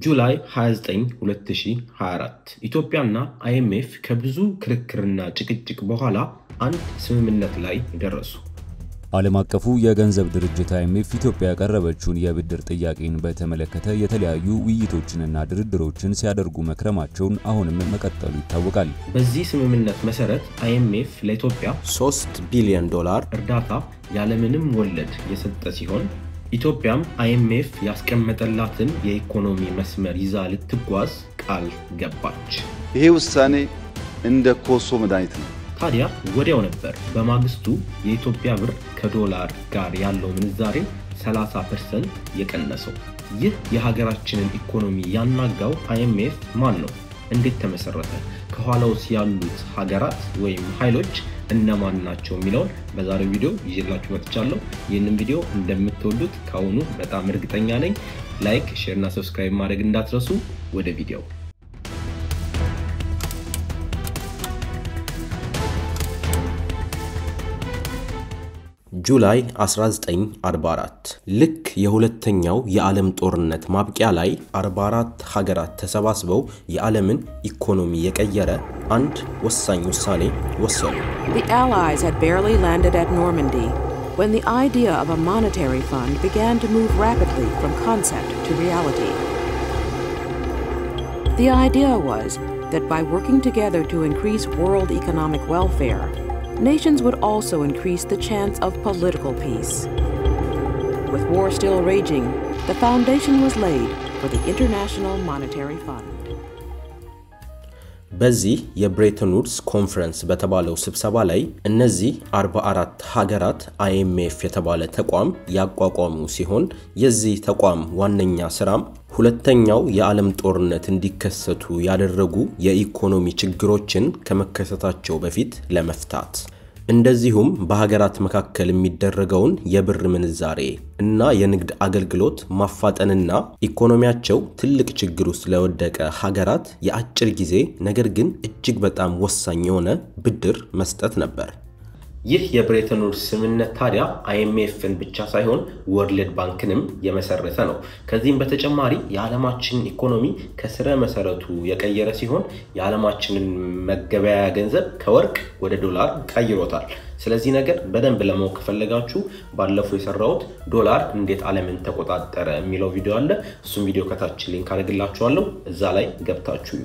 ጁላይ 29 2024 ኢትዮጵያና IMF ከብዙ ክርክርና ጭቅጭቅ በኋላ አንድ ስምምነት ላይ ደረሱ። ዓለም አቀፉ የገንዘብ ድርጅት IMF ኢትዮጵያ ያቀረበችውን የብድር ጥያቄን በተመለከተ የተለያዩ ውይይቶችንና ድርድሮችን ሲያደርጉ መክረማቸውን አሁንም መቀጠሉ ይታወቃል። በዚህ ስምምነት መሰረት IMF ለኢትዮጵያ $3 ቢሊዮን እርዳታ ያለምንም ወለድ የሰጠ ሲሆን ኢትዮጵያም IMF ያስቀመጠላትን የኢኮኖሚ መስመር ይዛ ልትጓዝ ቃል ገባች። ይሄ ውሳኔ እንደ ኮሶ መድኃኒት ነው። ታዲያ ወዲያው ነበር በማግስቱ የኢትዮጵያ ብር ከዶላር ጋር ያለው ምንዛሬ 30% የቀነሰው። ይህ የሀገራችንን ኢኮኖሚ ያናጋው IMF ማን ነው? እንዴት ተመሰረተ? ከኋላውስ ያሉት ሀገራት ወይም ኃይሎች እነማን ናቸው የሚለውን በዛሬው ቪዲዮ ይዤላችሁ መጥቻለሁ። ይህንን ቪዲዮ እንደምትወዱት ካሁኑ በጣም እርግጠኛ ነኝ። ላይክ፣ ሼር እና ሰብስክራይብ ማድረግ እንዳትረሱ። ወደ ቪዲዮው ጁላይ 1944 ልክ የሁለተኛው የዓለም ጦርነት ማብቂያ ላይ 44 ሀገራት ተሰባስበው የዓለምን ኢኮኖሚ የቀየረ አንድ ወሳኝ ውሳኔ ወሰኑ። The Allies had barely landed at Normandy when the idea of a monetary fund began to move rapidly from concept to reality. The idea was that by working together to increase world economic welfare, nations would also increase the chance of political peace. With war still raging, the foundation was laid for the International Monetary Fund. በዚህ የብሬተን ውድስ ኮንፈረንስ በተባለው ስብሰባ ላይ እነዚህ 44 ሀገራት IMF የተባለ ተቋም ያቋቋሙ ሲሆን የዚህ ተቋም ዋነኛ ስራም ሁለተኛው የዓለም ጦርነት እንዲከሰቱ ያደረጉ የኢኮኖሚ ችግሮችን ከመከሰታቸው በፊት ለመፍታት እንደዚሁም በሀገራት መካከል የሚደረገውን የብር ምንዛሬ እና የንግድ አገልግሎት ማፋጠንና ኢኮኖሚያቸው ትልቅ ችግር ውስጥ ለወደቀ ሀገራት የአጭር ጊዜ ነገር ግን እጅግ በጣም ወሳኝ የሆነ ብድር መስጠት ነበር። ይህ የብሬተን ውድስ ስምምነት ታዲያ IMFን ብቻ ሳይሆን ወርልድ ባንክንም የመሰረተ ነው። ከዚህም በተጨማሪ የዓለማችን ኢኮኖሚ ከስረ መሰረቱ የቀየረ ሲሆን የዓለማችንን መገበያያ ገንዘብ ከወርቅ ወደ ዶላር ቀይሮታል። ስለዚህ ነገር በደንብ ለማወቅ ከፈለጋችሁ ባለፈው የሰራሁት ዶላር እንዴት ዓለምን ተቆጣጠረ የሚለው ቪዲዮ አለ። እሱን ቪዲዮ ከታች ሊንክ አድርግላችኋለሁ። እዛ ላይ ገብታችሁ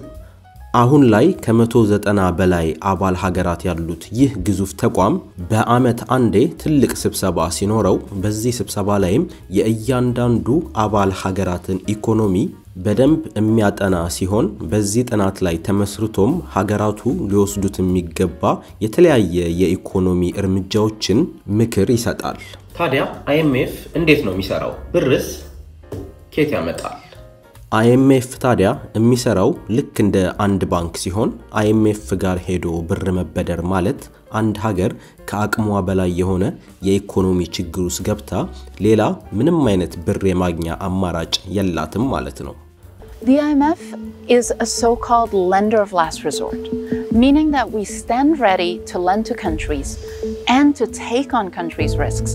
አሁን ላይ ከ190 በላይ አባል ሀገራት ያሉት ይህ ግዙፍ ተቋም በአመት አንዴ ትልቅ ስብሰባ ሲኖረው በዚህ ስብሰባ ላይም የእያንዳንዱ አባል ሀገራትን ኢኮኖሚ በደንብ የሚያጠና ሲሆን በዚህ ጥናት ላይ ተመስርቶም ሀገራቱ ሊወስዱት የሚገባ የተለያየ የኢኮኖሚ እርምጃዎችን ምክር ይሰጣል። ታዲያ IMF እንዴት ነው የሚሰራው? ብርስ ከየት ያመጣል? IMF ታዲያ የሚሰራው ልክ እንደ አንድ ባንክ ሲሆን IMF ጋር ሄዶ ብር መበደር ማለት አንድ ሀገር ከአቅሟ በላይ የሆነ የኢኮኖሚ ችግር ውስጥ ገብታ ሌላ ምንም አይነት ብር የማግኛ አማራጭ የላትም ማለት ነው። The IMF is a so-called lender of last resort, meaning that we stand ready to lend to countries and to take on countries' risks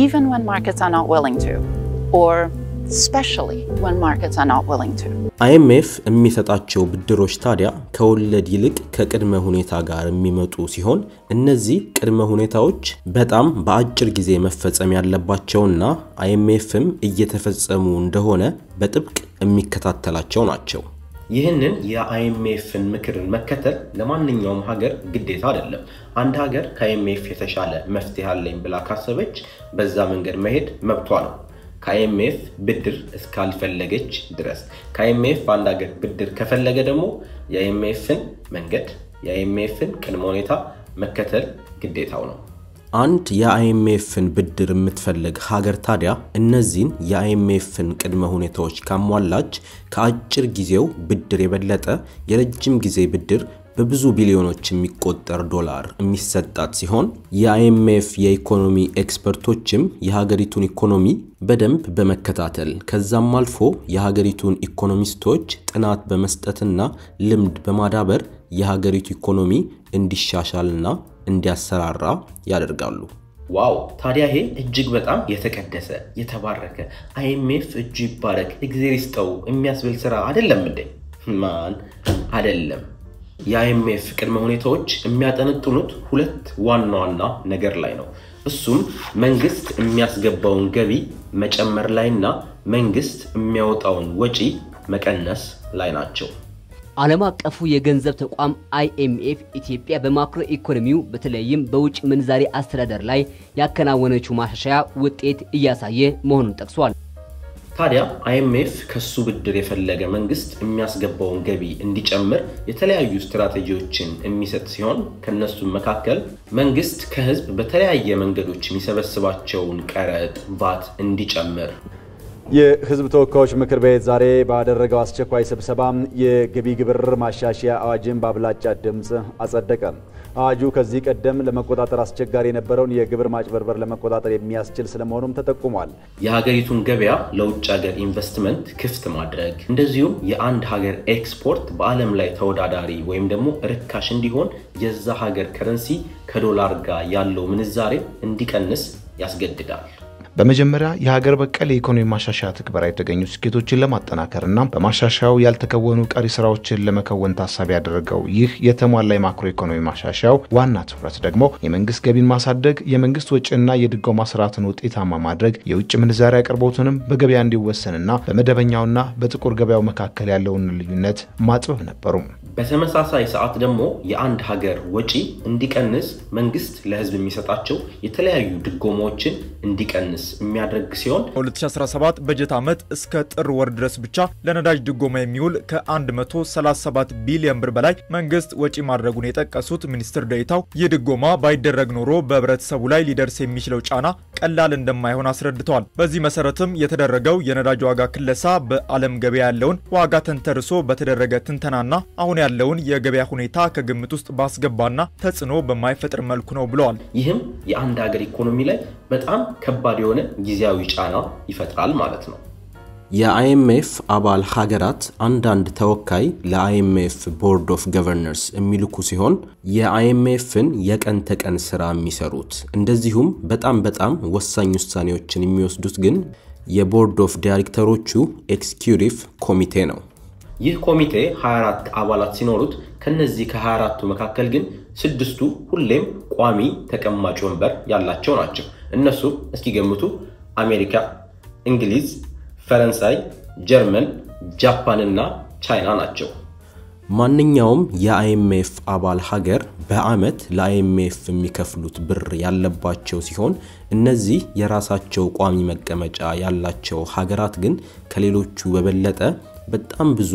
even when markets are not willing to, or especially when markets are not willing to. IMF የሚሰጣቸው ብድሮች ታዲያ ከወለድ ይልቅ ከቅድመ ሁኔታ ጋር የሚመጡ ሲሆን እነዚህ ቅድመ ሁኔታዎች በጣም በአጭር ጊዜ መፈጸም ያለባቸውና IMFም እየተፈጸሙ እንደሆነ በጥብቅ የሚከታተላቸው ናቸው። ይህንን የIMFን ምክር መከተል ለማንኛውም ሀገር ግዴታ አይደለም። አንድ ሀገር ከIMF የተሻለ መፍትሄ አለኝ ብላ ካሰበች በዛ መንገድ መሄድ መብቷ ነው። ከIMF ብድር እስካልፈለገች ድረስ ከIMF አንድ ሀገር ብድር ከፈለገ ደግሞ የIMFን መንገድ የIMFን ቅድመ ሁኔታ መከተል ግዴታው ነው። አንድ የIMFን ብድር የምትፈልግ ሀገር ታዲያ እነዚህን የIMFን ቅድመ ሁኔታዎች ካሟላች ከአጭር ጊዜው ብድር የበለጠ የረጅም ጊዜ ብድር በብዙ ቢሊዮኖች የሚቆጠር ዶላር የሚሰጣት ሲሆን የIMF የኢኮኖሚ ኤክስፐርቶችም የሀገሪቱን ኢኮኖሚ በደንብ በመከታተል ከዛም አልፎ የሀገሪቱን ኢኮኖሚስቶች ጥናት በመስጠትና ልምድ በማዳበር የሀገሪቱ ኢኮኖሚ እንዲሻሻልና እንዲያሰራራ ያደርጋሉ። ዋው ታዲያ ይሄ እጅግ በጣም የተቀደሰ የተባረከ IMF እጅ ይባረክ እግዚአብሔር ይስጠው የሚያስብል ስራ አይደለም እንዴ ማን አይደለም የIMF ቅድመ ሁኔታዎች የሚያጠነጥኑት ሁለት ዋና ነገር ላይ ነው እሱም መንግስት የሚያስገባውን ገቢ መጨመር ላይና መንግስት የሚያወጣውን ወጪ መቀነስ ላይ ናቸው ዓለም አቀፉ የገንዘብ ተቋም IMF ኢትዮጵያ በማክሮ ኢኮኖሚው በተለይም በውጭ ምንዛሪ አስተዳደር ላይ ያከናወነችው ማሻሻያ ውጤት እያሳየ መሆኑን ጠቅሷል ታዲያ IMF ከሱ ብድር የፈለገ መንግስት የሚያስገባውን ገቢ እንዲጨምር የተለያዩ ስትራቴጂዎችን የሚሰጥ ሲሆን ከነሱ መካከል መንግስት ከህዝብ በተለያየ መንገዶች የሚሰበስባቸውን ቀረጥ ባት እንዲጨምር የህዝብ ተወካዮች ምክር ቤት ዛሬ ባደረገው አስቸኳይ ስብሰባ የገቢ ግብር ማሻሻያ አዋጅን በአብላጫ ድምጽ አጸደቀ አዋጁ ከዚህ ቀደም ለመቆጣጠር አስቸጋሪ የነበረውን የግብር ማጭበርበር ለመቆጣጠር የሚያስችል ስለመሆኑም ተጠቁሟል የሀገሪቱን ገበያ ለውጭ ሀገር ኢንቨስትመንት ክፍት ማድረግ እንደዚሁም የአንድ ሀገር ኤክስፖርት በአለም ላይ ተወዳዳሪ ወይም ደግሞ ርካሽ እንዲሆን የዛ ሀገር ከረንሲ ከዶላር ጋር ያለው ምንዛሬ እንዲቀንስ ያስገድዳል በመጀመሪያ የሀገር በቀል የኢኮኖሚ ማሻሻያ ተግባራ የተገኙ ስኬቶችን ለማጠናከርና በማሻሻያው ያልተከወኑ ቀሪ ስራዎችን ለመከወን ታሳቢ ያደረገው ይህ የተሟላ የማክሮ ኢኮኖሚ ማሻሻያው ዋና ትኩረት ደግሞ የመንግስት ገቢን ማሳደግ የመንግስት ወጪና የድጎማ ስርዓትን ውጤታማ ማድረግ የውጭ ምንዛሪ አቅርቦትንም በገበያ እንዲወሰንና በመደበኛውና በጥቁር ገበያው መካከል ያለውን ልዩነት ማጥበብ ነበሩ በተመሳሳይ ሰዓት ደግሞ የአንድ ሀገር ወጪ እንዲቀንስ መንግስት ለህዝብ የሚሰጣቸው የተለያዩ ድጎማዎችን እንዲቀንስ የሚያደርግ ሲሆን 2017 በጀት ዓመት እስከ ጥር ወር ድረስ ብቻ ለነዳጅ ድጎማ የሚውል ከ137 ቢሊዮን ብር በላይ መንግስት ወጪ ማድረጉን የጠቀሱት ሚኒስትር ዴኤታው የድጎማ ባይደረግ ኖሮ በህብረተሰቡ ላይ ሊደርስ የሚችለው ጫና ቀላል እንደማይሆን አስረድተዋል በዚህ መሰረትም የተደረገው የነዳጅ ዋጋ ክለሳ በዓለም ገበያ ያለውን ዋጋ ተንተርሶ በተደረገ ትንተናና አሁን ያለውን የገበያ ሁኔታ ከግምት ውስጥ ባስገባና ተጽዕኖ በማይፈጥር መልኩ ነው ብለዋል ይህም የአንድ ሀገር ኢኮኖሚ ላይ በጣም ከባድ የሆነ ጊዜያዊ ጫና ይፈጥራል ማለት ነው የIMF አባል ሀገራት አንዳንድ ተወካይ ለIMF ቦርድ ኦፍ ገቨርነርስ የሚልኩ ሲሆን የIMFን የቀን ተቀን ስራ የሚሰሩት እንደዚሁም በጣም ወሳኝ ውሳኔዎችን የሚወስዱት ግን የቦርድ ኦፍ ዳይሬክተሮቹ ኤክስኪዩቲቭ ኮሚቴ ነው ይህ ኮሚቴ 24 አባላት ሲኖሩት ከነዚህ ከ24ቱ መካከል ግን 6ቱ ሁሌም ቋሚ ተቀማጭ ወንበር ያላቸው ናቸው እነሱ እስኪ ገምቱ አሜሪካ እንግሊዝ ፈረንሳይ ጀርመን ጃፓን እና ቻይና ናቸው ማንኛውም የIMF አባል ሀገር በአመት ለIMF የሚከፍሉት ብር ያለባቸው ሲሆን እነዚህ የራሳቸው ቋሚ መቀመጫ ያላቸው ሀገራት ግን ከሌሎቹ በበለጠ በጣም ብዙ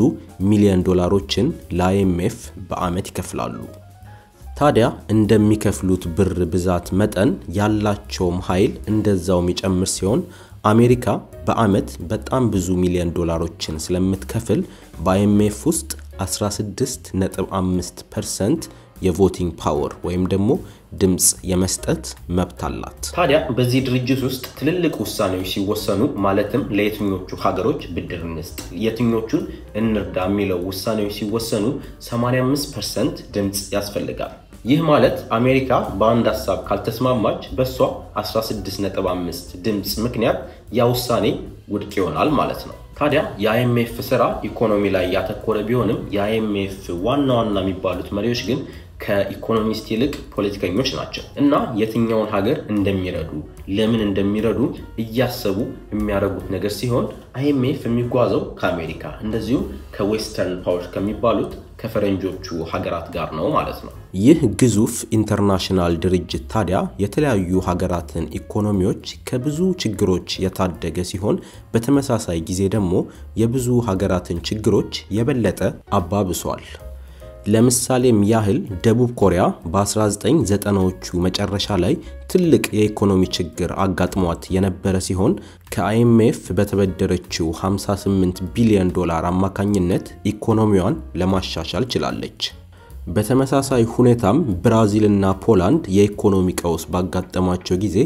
ሚሊዮን ዶላሮችን ለIMF በአመት ይከፍላሉ ታዲያ እንደሚከፍሉት ብር ብዛት መጠን ያላቸውም ኃይል እንደዛው የሚጨምር ሲሆን አሜሪካ በአመት በጣም ብዙ ሚሊዮን ዶላሮችን ስለምትከፍል በIMF ውስጥ 16.5% የቮቲንግ ፓወር ወይም ደግሞ ድምጽ የመስጠት መብት አላት ታዲያ በዚህ ድርጅት ውስጥ ትልልቅ ውሳኔዎች ሲወሰኑ ማለትም ለየትኞቹ ሀገሮች ብድር እንስጥ የትኞቹን እንርዳ የሚለው ውሳኔዎች ሲወሰኑ 85% ድምጽ ያስፈልጋል ይህ ማለት አሜሪካ በአንድ ሐሳብ ካልተስማማች በሷ 16.5 ድምጽ ምክንያት ያ ውሳኔ ውድቅ ይሆናል ማለት ነው ታዲያ የIMF ስራ ኢኮኖሚ ላይ ያተኮረ ቢሆንም የIMF ዋና የሚባሉት መሪዎች ግን ከኢኮኖሚስት ይልቅ ፖለቲከኞች ናቸው እና የትኛውን ሀገር እንደሚረዱ ለምን እንደሚረዱ እያሰቡ የሚያደርጉት ነገር ሲሆን IMF የሚጓዘው ከአሜሪካ እንደዚሁ ከዌስተርን ፓወርስ ከሚባሉት ከፈረንጆቹ ሀገራት ጋር ነው ማለት ነው ይህ ግዙፍ ኢንተርናሽናል ድርጅት ታዲያ የተለያዩ ሀገራትን ኢኮኖሚዎች ከብዙ ችግሮች የታደገ ሲሆን በተመሳሳይ ጊዜ ደግሞ የብዙ ሀገራትን ችግሮች የበለጠ አባብሷል ለምሳሌም ያህል ደቡብ ኮሪያ በ1990ዎቹ መጨረሻ ላይ ትልቅ የኢኮኖሚ ችግር አጋጥሟት የነበረ ሲሆን ከIMF በተበደረችው 58 ቢሊዮን ዶላር አማካኝነት ኢኮኖሚዋን ለማሻሻል ችላለች በተመሳሳይ ሁኔታም ብራዚልና ፖላንድ የኢኮኖሚ ቀውስ ባጋጠማቸው ጊዜ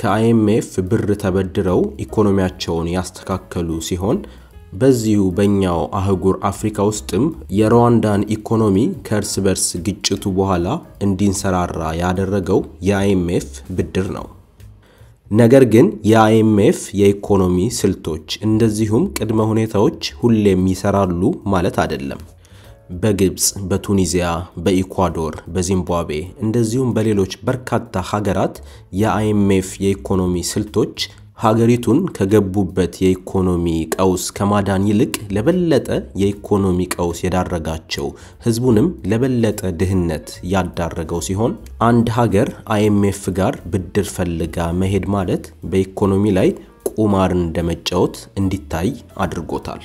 ከIMF ብር ተበድረው ኢኮኖሚያቸውን ያስተካከሉ ሲሆን በዚሁ በእኛው አህጉር አፍሪካ ውስጥም የሩዋንዳን ኢኮኖሚ ከእርስ በርስ ግጭቱ በኋላ እንዲንሰራራ ያደረገው የIMF ብድር ነው ነገር ግን የአይኤምኤፍ የኢኮኖሚ ስልቶች እንደዚሁም ቅድመ ሁኔታዎች ሁሌም ይሰራሉ ማለት አይደለም። በግብጽ፣ በቱኒዚያ፣ በኢኳዶር፣ በዚምባብዌ እንደዚሁም በሌሎች በርካታ ሀገራት የአይኤምኤፍ የኢኮኖሚ ስልቶች ሀገሪቱን ከገቡበት የኢኮኖሚ ቀውስ ከማዳን ይልቅ ለበለጠ የኢኮኖሚ ቀውስ የዳረጋቸው ህዝቡንም ለበለጠ ድህነት ያዳረገው ሲሆን አንድ ሀገር አይኤምኤፍ ጋር ብድር ፈልጋ መሄድ ማለት በኢኮኖሚ ላይ ቁማር እንደመጫወት እንዲታይ አድርጎታል።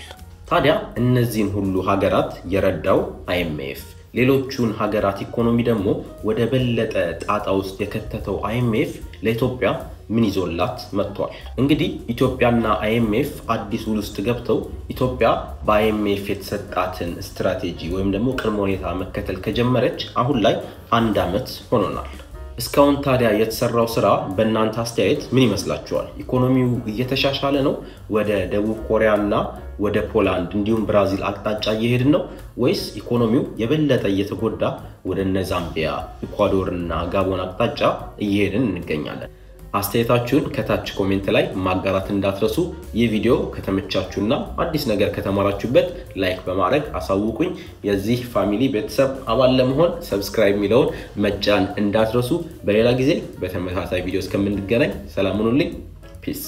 ታዲያ እነዚህን ሁሉ ሀገራት የረዳው አይኤምኤፍ ሌሎቹን ሀገራት ኢኮኖሚ ደግሞ ወደ በለጠ ጣጣ ውስጥ የከተተው አይኤምኤፍ ለኢትዮጵያ ምን ይዞላት መጥቷል? እንግዲህ ኢትዮጵያና አይኤምኤፍ አዲስ ውል ውስጥ ገብተው ኢትዮጵያ በአይኤምኤፍ የተሰጣትን ስትራቴጂ ወይም ደግሞ ቅድመ ሁኔታ መከተል ከጀመረች አሁን ላይ 1 ዓመት ሆኖናል። እስካሁን ታዲያ የተሰራው ስራ በእናንተ አስተያየት ምን ይመስላችኋል? ኢኮኖሚው እየተሻሻለ ነው? ወደ ደቡብ ኮሪያና ወደ ፖላንድ እንዲሁም ብራዚል አቅጣጫ እየሄድን ነው ወይስ ኢኮኖሚው የበለጠ እየተጎዳ ወደ ዛምቢያ፣ ኢኳዶርና ጋቦን አቅጣጫ እየሄድን እንገኛለን? አስተያየታችሁን ከታች ኮሜንት ላይ ማጋራት እንዳትረሱ። ይህ ቪዲዮ ከተመቻችሁና አዲስ ነገር ከተማራችሁበት ላይክ በማድረግ አሳውቁኝ። የዚህ ፋሚሊ ቤተሰብ አባል ለመሆን ሰብስክራይብ ሚለውን መጫን እንዳትረሱ። በሌላ ጊዜ በተመሳሳይ ቪዲዮ እስከምንገናኝ ሰላም ሁኑልኝ። ፒስ